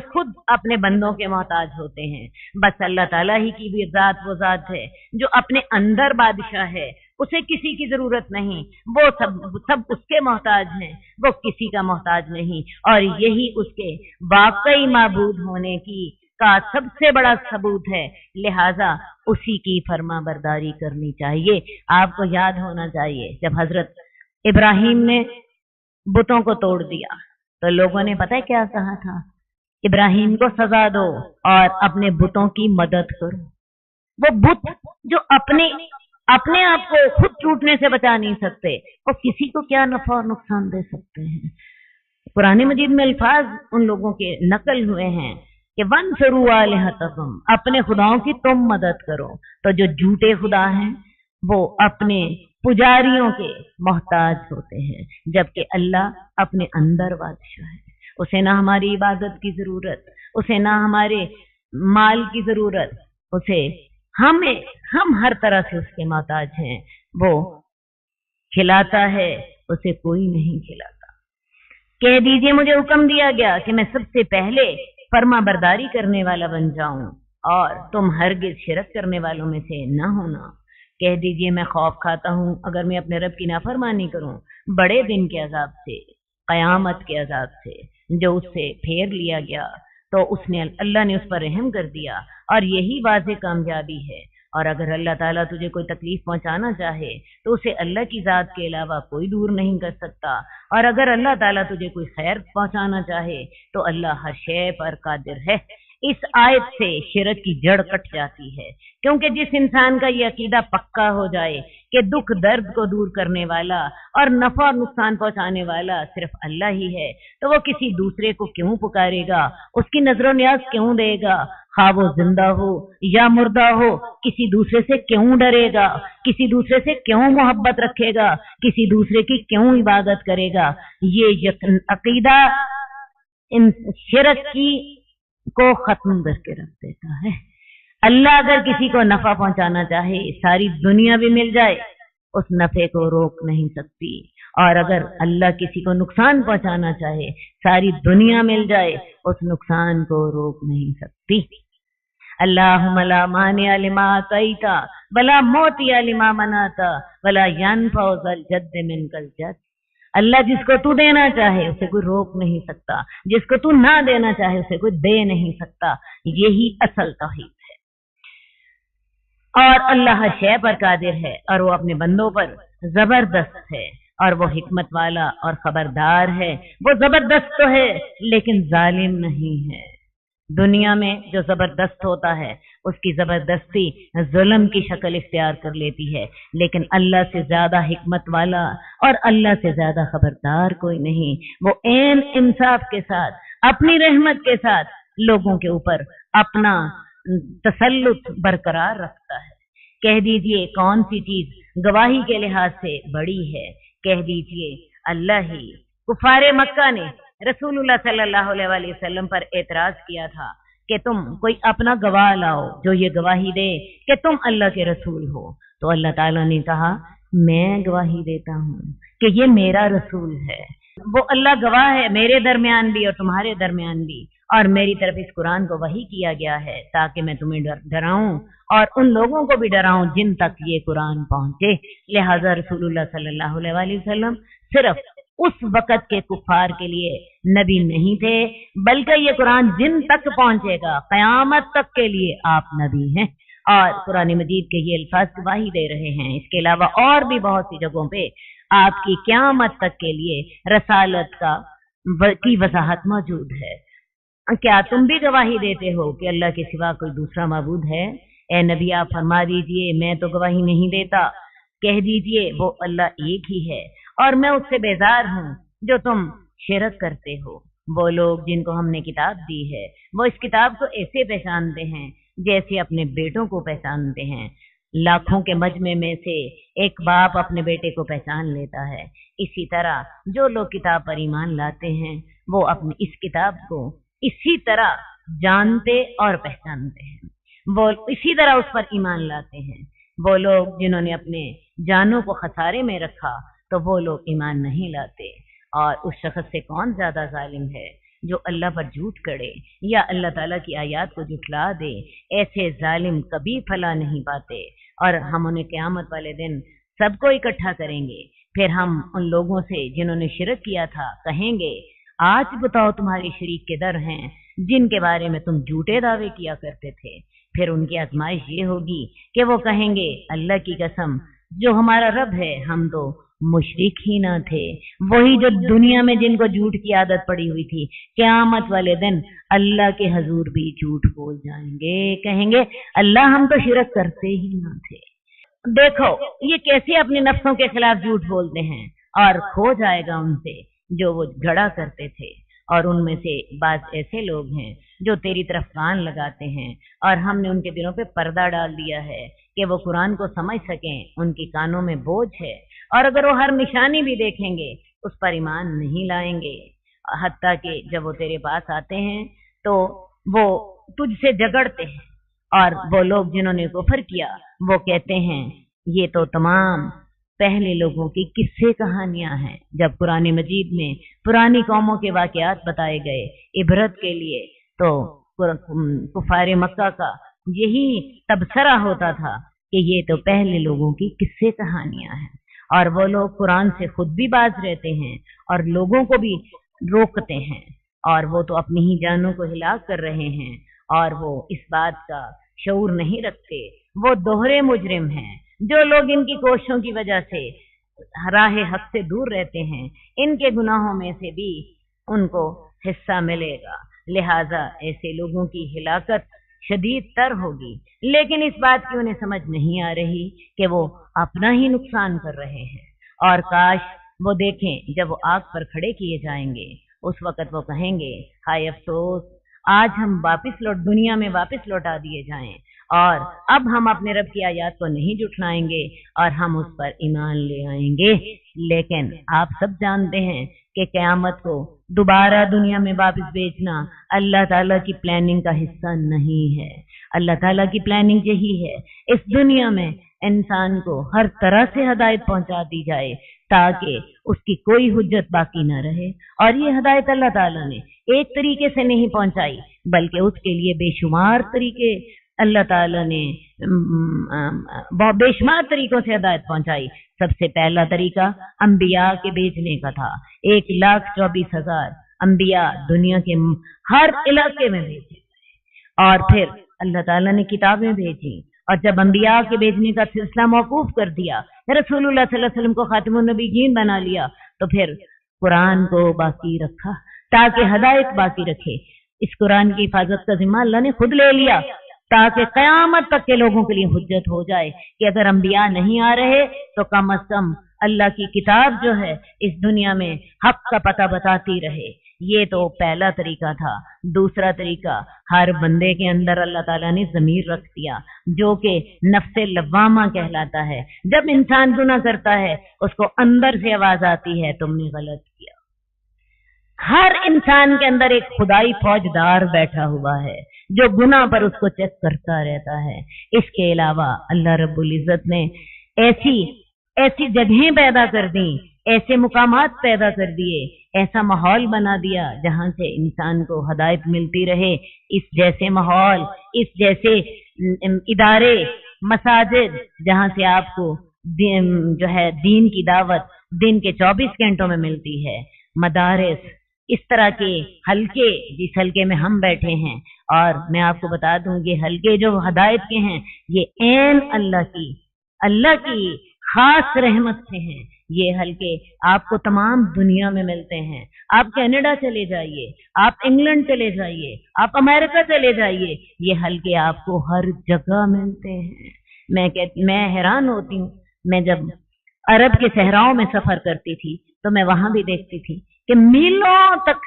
खुद अपने बंदों के मोहताज होते हैं। बस अल्लाह ताला ही की भी जात वो जात है जो अपने अंदर बादशाह है, उसे किसी की जरूरत नहीं, वो सब उसके मोहताज हैं, वो किसी का मोहताज नहीं, और यही उसके वाकई माबूद होने का सबसे बड़ा सबूत है। लिहाजा उसी की फर्मा बरदारी करनी चाहिए। आपको याद होना चाहिए जब हजरत इब्राहिम ने बुतों को तोड़ दिया तो लोगों ने पता है क्या कहा था? इब्राहिम को सजा दो और अपने बुतों की मदद करो। वो बुत जो अपने आप को खुद टूटने से बचा नहीं सकते, वो किसी को क्या नफा और नुकसान दे सकते हैं। कुरान मजीद में अल्फाज उन लोगों के नकल हुए हैं कि वनसरू आलिहतकुम, अपने खुदाओं की तुम मदद करो। तो जो झूठे खुदा हैं वो अपने पुजारियों के मोहताज होते हैं, जबकि अल्लाह अपने अंदर बादशाह है। उसे ना हमारी इबादत की जरूरत, उसे ना हमारे माल की जरूरत, हम हर तरह से उसके मोहताज हैं। वो खिलाता है, उसे कोई नहीं खिलाता। कह दीजिए मुझे हुक्म दिया गया कि मैं सबसे पहले फर्मा बरदारी करने वाला बन जाऊं और तुम हरगिज शिरक करने वालों में से न होना। कह दीजिए मैं खौफ खाता हूं अगर मैं अपने रब की नाफरमानी करूं, बड़े दिन के अजाब से, कयामत के अजाब से जो उससे फेर लिया गया, तो अल्लाह ने उस पर रहम कर दिया, और यही वाज़े कामयाबी है। और अगर अल्लाह ताला तुझे कोई तकलीफ पहुंचाना चाहे तो उसे अल्लाह की जात के अलावा कोई दूर नहीं कर सकता, और अगर अल्लाह ताला तुझे कोई खैर पहुंचाना चाहे तो अल्लाह हर शय पर कादिर है। इस आयत से शिरक की जड़ कट जाती है, क्योंकि जिस इंसान का ये अकीदा पक्का हो जाए कि दुख दर्द को दूर करने वाला और नफा और नुकसान पहुंचाने वाला सिर्फ अल्लाह ही है, तो वो किसी दूसरे को क्यों पुकारेगा, उसकी नजर न्याज क्यों देगा? खा वो जिंदा हो या मुर्दा हो, किसी दूसरे से क्यों डरेगा, किसी दूसरे से क्यों मोहब्बत रखेगा, किसी दूसरे की क्यों इबादत करेगा? ये अकीदा इन शिरक की को खत्म करके रख देता है। अल्लाह अगर किसी को नफा पहुंचाना चाहे, सारी दुनिया भी मिल जाए, उस नफे को रोक नहीं सकती, और अगर अल्लाह किसी को नुकसान पहुंचाना चाहे, सारी दुनिया मिल जाए, उस नुकसान को रोक नहीं सकती। अल्लाहुम्मा ला मानिअ लिमा अतैता वला मोतिअ लिमा मनाता वला यनफउ ज़ल जद्द मिनकल जद्द। अल्लाह जिसको तू देना चाहे उसे कोई रोक नहीं सकता, जिसको तू ना देना चाहे उसे कोई दे नहीं सकता। यही असल तौहीद है। और अल्लाह हर शय पर कादिर है, और वो अपने बंदों पर जबरदस्त है, और वो हिकमत वाला और खबरदार है। वो जबरदस्त तो है लेकिन जालिम नहीं है। दुनिया में जो जबरदस्त होता है उसकी जबरदस्ती जुल्म की शक्ल इख्तियार कर लेती है, लेकिन अल्लाह से ज्यादा हिकमत वाला और अल्लाह से ज्यादा खबरदार कोई नहीं। वो ऐन इंसाफ के साथ, अपनी रहमत के साथ लोगों के ऊपर अपना तसल्लुत बरकरार रखता है। कह दीजिए कौन सी चीज गवाही के लिहाज से बड़ी है? कह दीजिए अल्लाह ही। कुफारे मक्का ने रसूलुल्लाह सल्लल्लाहु अलैहि वसल्लम पर एतराज किया था कि तुम कोई अपना गवाह लाओ जो ये गवाही दे कि तुम अल्लाह के रसूल हो। तो अल्लाह ताला ने कहा मैं गवाही देता हूँ कि ये मेरा रसूल है। वो अल्लाह गवाह है मेरे दरमियान भी और तुम्हारे दरमियान भी, और मेरी तरफ इस कुरान को वही किया गया है ताकि मैं तुम्हें डराऊं और उन लोगों को भी डराऊं जिन तक ये कुरान पहुंचे। लिहाजा रसूलुल्लाह सल्लल्लाहु अलैहि वसल्लम सिर्फ उस वक़्त के कुफार के लिए नबी नहीं थे, बल्कि ये कुरान जिन तक पहुंचेगा क़यामत तक के लिए आप नबी हैं। और कुरान मजीद के ये अल्फाज गवाही दे रहे हैं। इसके अलावा और भी बहुत सी जगहों पे आपकी क़यामत तक के लिए रसालत की वजाहत मौजूद है। क्या तुम भी गवाही देते हो कि अल्लाह के सिवा कोई दूसरा माबूद है? ए नबी आप फरमा दीजिए मैं तो गवाही नहीं देता। कह दीजिए वो अल्लाह एक ही है और मैं उससे बेजार हूँ जो तुम शिरक करते हो। وہ لوگ جن کو ہم نے کتاب دی ہے وہ اس کتاب کو ایسے پہچانتے ہیں جیسے اپنے بیٹوں کو پہچانتے ہیں۔ لاکھوں کے مجمع میں سے ایک باپ اپنے بیٹے کو پہچان لیتا ہے، اسی طرح جو لوگ کتاب پر ایمان لاتے ہیں وہ اپنی اس کتاب کو اسی طرح جانتے اور پہچانتے ہیں، وہ اسی طرح اس پر ایمان لاتے ہیں۔ وہ لوگ جنہوں نے اپنے جانوں کو خسارے میں رکھا تو وہ لوگ ایمان نہیں لاتے۔ اور اس شخص سے کون زیادہ ظالم ہے جو اللہ پر جھوٹ کرے یا اللہ تعالیٰ کی آیات کو جھٹلا دے۔ ایسے ظالم کبھی پھلا نہیں پاتے، اور ہم انہیں قیامت والے دن سب کو اکٹھا کریں گے۔ پھر ہم ان لوگوں سے جنہوں نے شرک کیا تھا کہیں گے آج بتاؤ تمہارے شریک کے در ہیں جن کے بارے میں تم جھوٹے دعوے کیا کرتے تھے۔ پھر ان کی آزمائش یہ ہوگی کہ وہ کہیں گے اللہ کی قسم جو ہمارا رب ہے ہم تو مشرک ہی نہ تھے، وہی جو دنیا میں جن کو جھوٹ کی عادت پڑی ہوئی تھی، قیامت والے دن اللہ کے حضور بھی جھوٹ بول جائیں گے، کہیں گے اللہ ہم تو شرک کرتے ہی نہ تھے۔ دیکھو یہ کیسے اپنے نفسوں کے خلاف جھوٹ بولتے ہیں، اور کھو جائے گا ان سے جو وہ گھڑا کرتے تھے۔ اور ان میں سے بعض ایسے لوگ ہیں جو تیری طرف کان لگاتے ہیں، اور ہم نے ان کے دلوں پہ پردہ ڈال دیا ہے کہ وہ قرآن کو سمجھ سکیں، ان کی کانوں میں بوجھ ہے، اور اگر وہ ہر نشانی بھی دیکھیں گے اس پر ایمان نہیں لائیں گے، حتیٰ کہ جب وہ تیرے پاس آتے ہیں تو وہ تجھ سے جھگڑتے ہیں۔ اور وہ لوگ جنہوں نے کفر کیا وہ کہتے ہیں یہ تو تمام پہلے لوگوں کی قصے کہانیاں ہیں۔ جب قرآن مجید میں پرانی قوموں کے واقعات بتائے گئے عبرت کے لیے تو کفار مکہ کا یہی تبصرہ ہوتا تھا کہ یہ تو پہلے لوگوں کی قصے کہانیاں ہیں، اور وہ لوگ قرآن سے خود بھی باز رہتے ہیں اور لوگوں کو بھی روکتے ہیں، اور وہ تو اپنی ہی جانوں کو ہلاک کر رہے ہیں اور وہ اس بات کا شعور نہیں رکھتے۔ وہ دوہرے مجرم ہیں۔ جو لوگ ان کی کوششوں کی وجہ سے راہ حق سے دور رہتے ہیں ان کے گناہوں میں سے بھی ان کو حصہ ملے گا، لہذا ایسے لوگوں کی ہلاکت شدید تر ہوگی، لیکن اس بات کی انہیں سمجھ نہیں آ رہی کہ وہ اپنا ہی نقصان کر رہے ہیں۔ اور کاش وہ دیکھیں جب وہ آگ پر کھڑے کیے جائیں گے اس وقت وہ کہیں گے ہائے افسوس، آج ہم دنیا میں واپس لوٹا دیے جائیں، اور اب ہم اپنے رب کی آیات کو نہیں جھٹلائیں گے اور ہم اس پر ایمان لے آئیں گے۔ لیکن آپ سب جانتے ہیں کہ قیامت کو دوبارہ دنیا میں واپس بھیجنا اللہ تعالیٰ کی پلاننگ کا حصہ نہیں ہے۔ اللہ تعالیٰ کی پلاننگ یہی ہے اس دنیا میں انسان کو ہر طرح سے ہدایت پہنچا دی جائے تاکہ اس کی کوئی حجت باقی نہ رہے، اور یہ ہدایت اللہ تعالیٰ نے ایک طریقے سے نہیں پہنچائی بلکہ اس کے لیے بے شمار طریقے اللہ تعالیٰ نے بے شمار طریقوں سے ہدایت پہنچائی۔ سب سے پہلا طریقہ انبیاء کے بھیجنے کا تھا۔ 1,24,000 انبیاء دنیا کے ہر علاقے میں بھیجے گئے، اور پھر اللہ تعالیٰ نے کتابیں بھیجی، اور جب انبیاء کے بھیجنے کا سلسلہ موقوف کر دیا، رسول اللہ صلی اللہ علیہ وسلم کو خاتم النبیین بنا لیا، تو پھر قرآن کو باقی رکھا تاکہ ہدایت باقی رکھے۔ اس قرآن کی حفاظت کا ذمہ اللہ نے خود لے لیا تاکہ قیامت تک کے لوگوں کے لیے حجت ہو جائے کہ اگر انبیاء نہیں آ رہے تو کم از کم اللہ کی کتاب جو ہے اس دنیا میں حق کا پتہ بتاتی رہے۔ یہ تو پہلا طریقہ تھا۔ دوسرا طریقہ، ہر بندے کے اندر اللہ تعالیٰ نے ضمیر رکھ دیا جو کہ نفس لوامہ کہلاتا ہے۔ جب انسان گناہ کرتا ہے اس کو اندر سے آواز آتی ہے تم نے غلط کیا۔ ہر انسان کے اندر ایک خدائی فوجدار بیٹھا ہوا ہے جو گناہ پر اس کو چیک کرتا رہتا ہے۔ اس کے علاوہ اللہ رب العزت نے ایسی جگہیں پیدا کر دیں، ایسے مقامات پیدا کر دیے، ایسا ماحول بنا دیا جہاں سے انسان کو ہدایت ملتی رہے۔ اس جیسے ماحول، اس جیسے ادارے، مساجد جہاں سے آپ کو جو ہے دین کی دعوت دن کے 24 گھنٹوں میں ملتی ہے، مدارس، اس طرح کے حلقے جس حلقے میں ہم بیٹھے ہیں، اور میں آپ کو بتا دوں یہ حلقے جو ہدایت کے ہیں یہ عین اللہ کی خاص رحمت سے ہیں۔ یہ حلقے آپ کو تمام دنیا میں ملتے ہیں۔ آپ کینیڈا چلے جائیے، آپ انگلینڈ چلے جائیے، آپ امریکہ چلے جائیے، یہ حلقے آپ کو ہر جگہ ملتے ہیں۔ میں حیران ہوتی ہوں، میں جب عرب کے صحراؤں میں سفر کرتی تھی تو میں وہاں بھی دیکھتی تھی کہ میلوں تک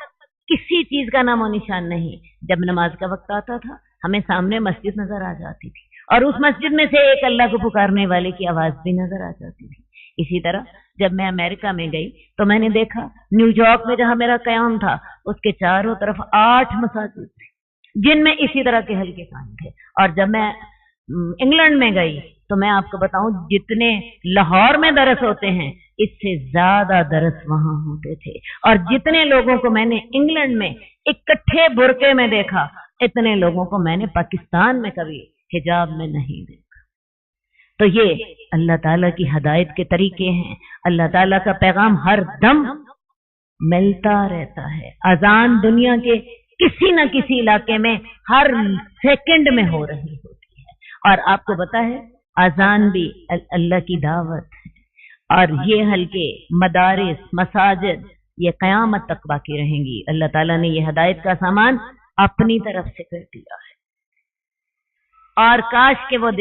किसी चीज का नामो निशान नहीं। जब नमाज का वक्त आता था हमें सामने मस्जिद नजर आ जाती थी और उस मस्जिद में से एक अल्लाह को पुकारने वाले की आवाज भी नजर आ जाती थी। इसी तरह जब मैं अमेरिका में गई तो मैंने देखा न्यूयॉर्क में जहां मेरा कयाम था उसके चारों तरफ 8 मसाजिद थे जिनमें इसी तरह के हल्के काम थे। और जब मैं इंग्लैंड में गई तो मैं आपको बताऊं जितने लाहौर में दरस होते हैं इससे ज्यादा दरस वहां होते थे। और जितने लोगों को मैंने इंग्लैंड में इकट्ठे बुरके में देखा इतने लोगों को मैंने पाकिस्तान में कभी हिजाब में नहीं देखा। तो ये अल्लाह ताला की हदायत के तरीके हैं। अल्लाह ताला का पैगाम हर दम मिलता रहता है। अजान दुनिया के किसी न किसी इलाके में हर सेकंड में हो रही होती है। और आपको पता है अजान भी अल्लाह की दावत है। और ये हल्के मदारिस मसाजिद ये क़यामत तक बाकी रहेंगी। अल्लाह ताला ने ये हदायत का सामान अपनी तरफ से कर दिया है। और काश के वो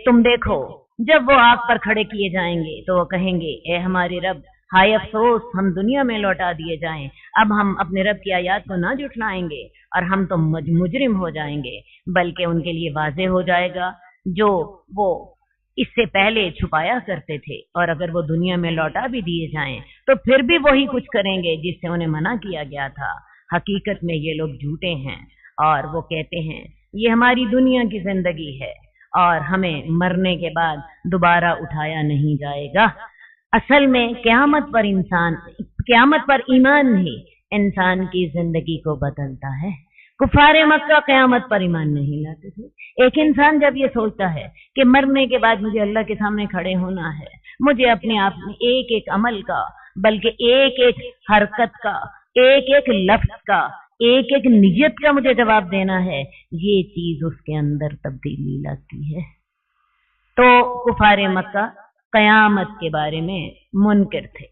तुम देखो जब वो आग पर खड़े किए जाएंगे तो वो कहेंगे ए हमारे रब हाय अफसोस हम दुनिया में लौटा दिए जाएं। अब हम अपने रब की आयत को ना जुटलाएंगे और हम तो मुजरिम हो जाएंगे। बल्कि उनके लिए वाज़ेह हो जाएगा जो वो इससे पहले छुपाया करते थे। और अगर वो दुनिया में लौटा भी दिए जाएं तो फिर भी वही कुछ करेंगे जिससे उन्हें मना किया गया था। हकीकत में ये लोग झूठे हैं और वो कहते हैं ये हमारी दुनिया की जिंदगी है और हमें मरने के बाद दोबारा उठाया नहीं जाएगा। असल में क़यामत पर ईमान ही इंसान की जिंदगी को बदलता है। कुफारे मक्का क़यामत पर ईमान नहीं लाते थे। एक इंसान जब ये सोचता है कि मरने के बाद मुझे अल्लाह के सामने खड़े होना है, मुझे अपने आप में एक एक अमल का बल्कि एक एक हरकत का एक एक लफ्ज का एक एक नियत का मुझे जवाब देना है, ये चीज उसके अंदर तब्दीली लाती है। तो कुफारे मक्का क़यामत के बारे में मुनकिर थे।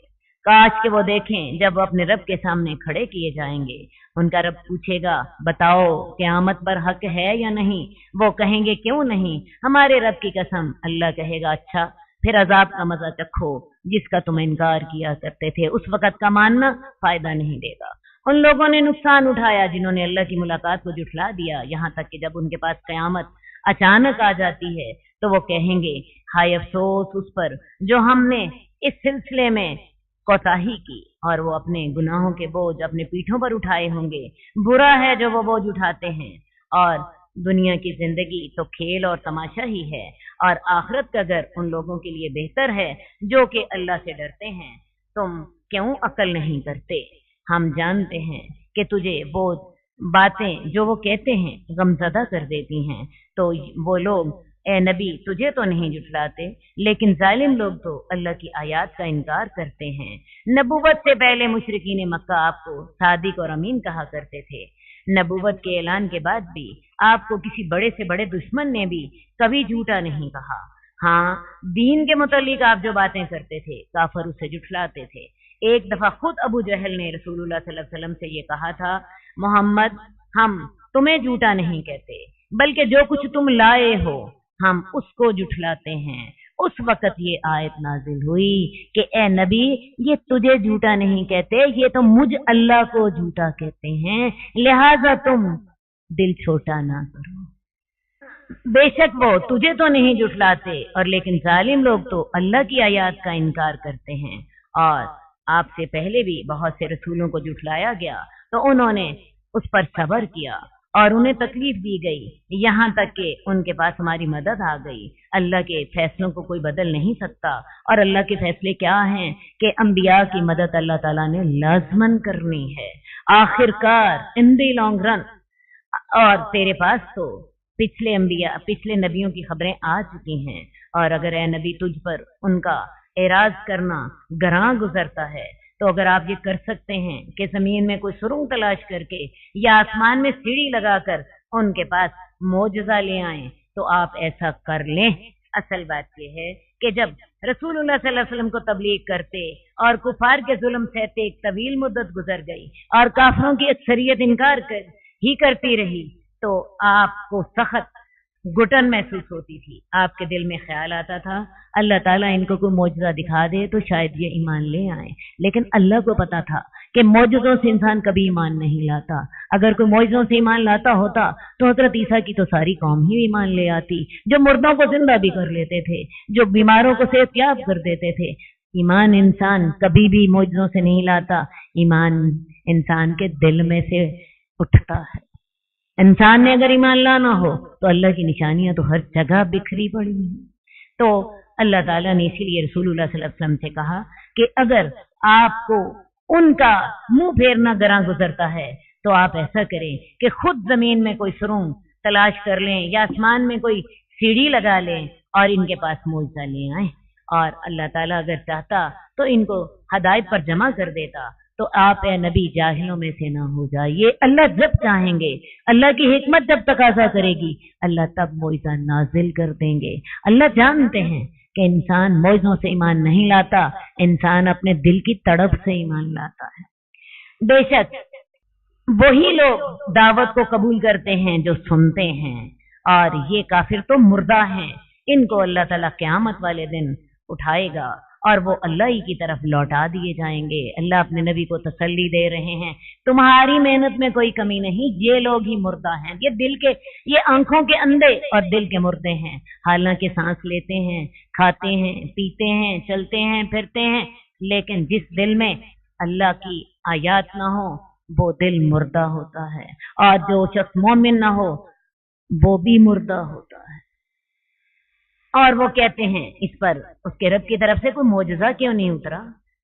काश के वो देखें जब वो अपने रब के सामने खड़े किए जाएंगे उनका रब पूछेगा बताओ क़यामत पर हक है या नहीं। वो कहेंगे क्यों नहीं, हमारे रब की कसम। अल्लाह कहेगा अच्छा फिर अजाब का मजा चखो जिसका तुम इनकार किया करते थे। उस वक़्त का मानना फायदा नहीं देगा। उन लोगों ने नुकसान उठाया जिन्होंने अल्लाह की मुलाकात को जुठला दिया। यहाँ तक कि जब उनके पास क़यामत अचानक आ जाती है तो वो कहेंगे हाय अफसोस उस पर जो हमने इस सिलसिले में कोताही की। और वो अपने गुनाहों के बोझ अपने पीठों पर उठाए होंगे। बुरा है जो वो बोझ उठाते हैं। और दुनिया की जिंदगी तो खेल और तमाशा ही है और आखिरत का घर उन लोगों के लिए बेहतर है जो कि अल्लाह से डरते हैं। तुम क्यों अकल नहीं करते? हम जानते हैं कि तुझे वो बातें जो वो कहते हैं गमज़दा कर देती हैं। तो वो लोग ए नबी तुझे तो नहीं जुटलाते, लेकिन जालिम लोग तो अल्लाह की आयत का इनकार करते हैं। नबूवत से पहले मुशरिकीन मक्का आपको सादिक और अमीन कहा करते थे। नबूवत के ऐलान के बाद भी आपको किसी बड़े से बड़े दुश्मन ने भी कभी झूठा नहीं कहा। हाँ, दीन के मुतालिक आप जो बातें करते थे काफर उसे जुठलाते थे। एक दफा खुद अबू जहल ने रसूलुल्लाह सल्लल्लाहु अलैहि वसल्लम से ये कहा था मोहम्मद हम तुम्हें झूठा नहीं कहते बल्कि जो कुछ तुम लाए हो हम उसको जुठलाते हैं। उस वक़्त ये आयत नाजिल हुई कि ए नबी ये तुझे झूठा नहीं कहते, ये तो मुझ अल्लाह को झूठा कहते हैं, लिहाजा तुम दिल छोटा ना करो। बेशक वो तुझे तो नहीं जुठलाते और लेकिन जालिम लोग तो अल्लाह की आयत का इनकार करते हैं। और आपसे पहले भी बहुत से रसूलों को जुठलाया गया तो उन्होंने उस पर सब्र किया और उन्हें तकलीफ दी गई, यहाँ तक कि उनके पास हमारी मदद आ गई। अल्लाह के फैसलों को कोई बदल नहीं सकता। और अल्लाह के फैसले क्या हैं कि अंबिया की मदद अल्लाह ताला ने लाजमन करनी है आखिरकार इन द लॉन्ग रन। और तेरे पास तो पिछले नबियों की खबरें आ चुकी हैं। और अगर ए नबी तुझ पर उनका एराज करना गरां गुजरता है तो अगर आप ये कर सकते हैं कि जमीन में कोई सुरंग तलाश करके या आसमान में सीढ़ी लगाकर उनके पास मोजज़ा ले आए तो आप ऐसा कर लें। असल बात यह है कि जब रसूलुल्लाह सल्लल्लाहु अलैहि वसल्लम को तबलीग करते और कुफार के जुल्म सहते एक तवील मुद्दत गुजर गई और काफिरों की अक्सरियत इनकार ही करती रही तो आपको सख्त घुटन महसूस होती थी। आपके दिल में ख्याल आता था अल्लाह ताला इनको कोई मौजज़ा दिखा दे तो शायद ये ईमान ले आए। लेकिन अल्लाह को पता था کہ मौजज़ों से इंसान कभी ईमान नहीं लाता। अगर कोई मौजज़ों से ईमान लाता होता तो हजरत ईसा की तो सारी कौम ही ईमान ले आती, जो मुर्दों को जिंदा भी कर लेते थे, जो बीमारों को सेहतयाब कर देते थे। ईमान इंसान कभी भी मौजज़ों से नहीं लाता, ईमान इंसान के दिल में से उठता है। इंसान ने अगर ईमान लाना हो तो अल्लाह की निशानियां तो हर जगह बिखरी पड़ी हैं। तो अल्लाह ताला ने इसीलिए रसूलुल्लाह सल्लल्लाहु अलैहि वसल्लम से कहा कि अगर आपको उनका मुंह फेरना गरा गुजरता है तो आप ऐसा करें कि खुद जमीन में कोई सुरंग तलाश कर लें या आसमान में कोई सीढ़ी लगा लें और इनके पास मौजज़ा ले आए। और अल्लाह ताला अगर चाहता तो इनको हदायत पर जमा कर देता। तो आप ए नबी जाहिलों में से ना हो जाइए। अल्लाह जब चाहेंगे, अल्लाह की हिकमत जब तकाजा करेगी, अल्लाह तब मौइज़ा नाजिल कर देंगे। अल्लाह जानते हैं कि इंसान मौइज़ों से ईमान नहीं लाता, इंसान अपने दिल की तड़प से ईमान लाता है। बेशक वही लोग दावत को कबूल करते हैं जो सुनते हैं, और ये काफिर तो मुर्दा हैं। इनको अल्लाह ताला क़यामत वाले दिन उठाएगा और वो अल्लाह ही की तरफ लौटा दिए जाएंगे। अल्लाह अपने नबी को तसल्ली दे रहे हैं, तुम्हारी मेहनत में कोई कमी नहीं, ये लोग ही मुर्दा हैं, ये दिल के, ये आंखों के अंधे और दिल के मुर्दे हैं। हालांकि सांस लेते हैं, खाते हैं, पीते हैं, चलते हैं, फिरते हैं, लेकिन जिस दिल में अल्लाह की आयात ना हो वो दिल मुर्दा होता है, और जो शख्स मोमिन ना हो वो भी मुर्दा होता है। और वो कहते हैं इस पर उसके रब की तरफ से कोई मौजज़ा क्यों नहीं उतरा?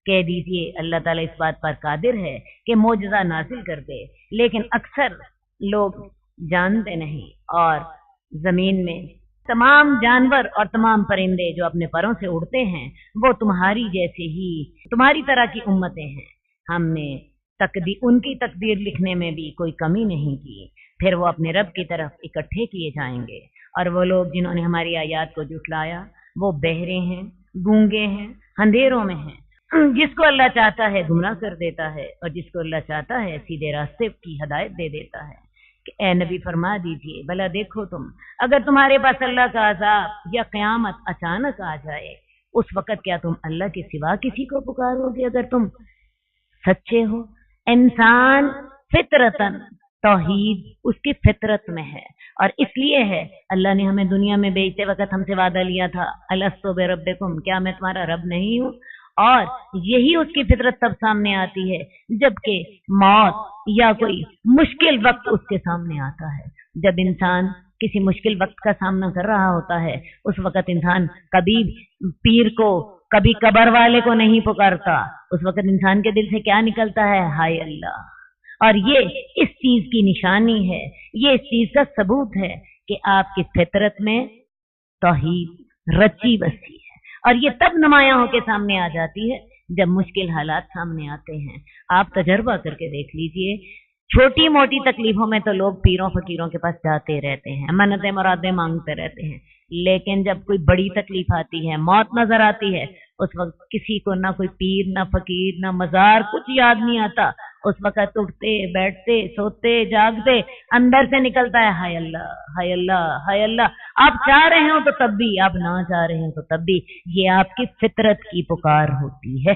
कह दीजिए अल्लाह ताला इस बात पर कादिर है कि मौजज़ा नाजिल कर दे, लेकिन अक्सर लोग जानते नहीं। और जमीन में तमाम जानवर और तमाम परिंदे जो अपने परों से उड़ते हैं वो तुम्हारी जैसे ही, तुम्हारी तरह की उम्मतें हैं। हमने उनकी तकदीर लिखने में भी कोई कमी नहीं की। फिर वो अपने रब की तरफ इकट्ठे किए जाएंगे। और वो लोग जिन्होंने हमारी आयात को झुठलाया वो बहरे हैं, गूंगे हैं, अंधेरों में हैं। जिसको अल्लाह चाहता है गुमराह कर देता है, और जिसको अल्लाह चाहता है सीधे रास्ते की हदायत दे देता है। कि ए नबी फरमा दीजिए, भला देखो तुम, अगर तुम्हारे पास अल्लाह का अजाब या क़यामत अचानक आ जाए, उस वक़्त क्या तुम अल्लाह के सिवा किसी को पुकारोगे? अगर तुम सच्चे हो। इंसान फितरतन, तौहीद उसकी फितरत में है, और इसलिए है अल्लाह ने हमें दुनिया में भेजते वक्त हमसे वादा लिया था, अलस्तु बिरब्बिकुम, क्या मैं तुम्हारा रब नहीं हूँ? और यही उसकी फितरत तब सामने आती है जबकि मौत या कोई मुश्किल वक्त उसके सामने आता है। जब इंसान किसी मुश्किल वक्त का सामना कर रहा होता है, उस वक्त इंसान कभी पीर को, कभी कब्र वाले को नहीं पुकारता। उस वक्त इंसान के दिल से क्या निकलता है? हाय अल्लाह। और ये इस चीज की निशानी है, ये इस चीज का सबूत है कि आपकी फितरत में तौहीद रची बसी है। और ये तब नुमायां होकर सामने आ जाती है जब मुश्किल हालात सामने आते हैं। आप तजर्बा करके देख लीजिए, छोटी मोटी तकलीफों में तो लोग पीरों फकीरों के पास जाते रहते हैं, मन्नतें मुरादें मांगते रहते हैं, लेकिन जब कोई बड़ी तकलीफ आती है, मौत नजर आती है, उस वक्त किसी को ना कोई पीर, ना फकीर, ना मजार कुछ याद नहीं आता। उस वक्त उठते बैठते सोते जागते अंदर से निकलता है हाय अल्लाह, हाय अल्लाह, हाय अल्लाह। आप चाह रहे हो तो तब भी, आप ना चाह रहे हो तो तब भी, ये आपकी फितरत की पुकार होती है।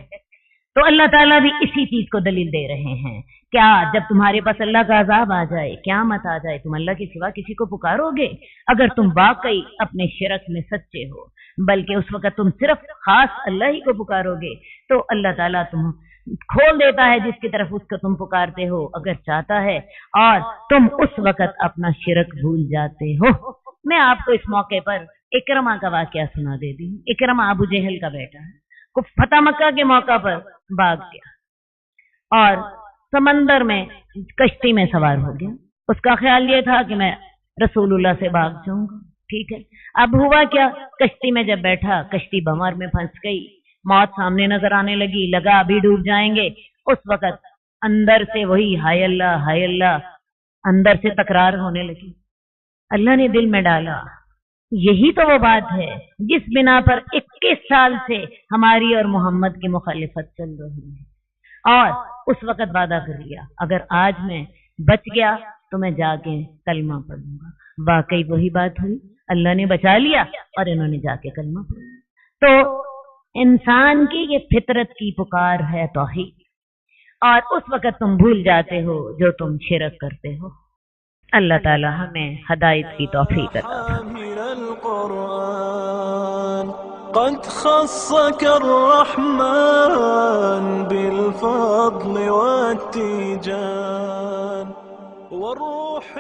तो अल्लाह ताला भी इसी चीज को दलील दे रहे हैं। क्या जब तुम्हारे पास अल्लाह का अजाब आ जाए, क़यामत आ जाए, तुम अल्लाह के सिवा किसी को पुकारोगे? अगर तुम वाकई अपने शिरक में सच्चे हो, बल्कि उस वक्त तुम सिर्फ खास अल्लाह ही को पुकारोगे, तो अल्लाह ताला तुम खोल देता है जिसकी तरफ उसको तुम पुकारते हो अगर चाहता है, और तुम उस वक्त अपना शिरक भूल जाते हो। मैं आपको इस मौके पर इकरमा का वाकया सुना देती हूँ। इकरमा अबू जहल का बेटा है, को फतह मक्का के मौका पर भाग गया और समंदर में कश्ती में सवार हो गया। उसका ख्याल ये था कि मैं रसूलुल्लाह से भाग जाऊंगा। ठीक है, अब हुआ क्या, कश्ती में जब बैठा, कश्ती भंवर में फंस गई, मौत सामने नजर आने लगी, लगा अभी डूब जाएंगे। उस वक्त अंदर से वही हाय अल्लाह अंदर से तकरार होने लगी। अल्लाह ने दिल में डाला, यही तो वो बात है जिस बिना पर 21 साल से हमारी और मोहम्मद की मुखालिफत चल रही है। और उस वक्त वादा कर लिया, अगर आज मैं बच गया तो मैं जाके कलमा पढ़ूंगा। वाकई वही बात हुई, अल्लाह ने बचा लिया और इन्होंने जाके कलमा पढ़ा। तो इंसान की ये फितरत की पुकार है तौहीद। اور اس وقت تم بھول جاتے ہو جو تم شرک کرتے ہو۔ اللہ تعالی ہمیں ہدایت کی توفیق عطا فرمائے۔ قد خصك الرحمن بالفضل والتيجان والروح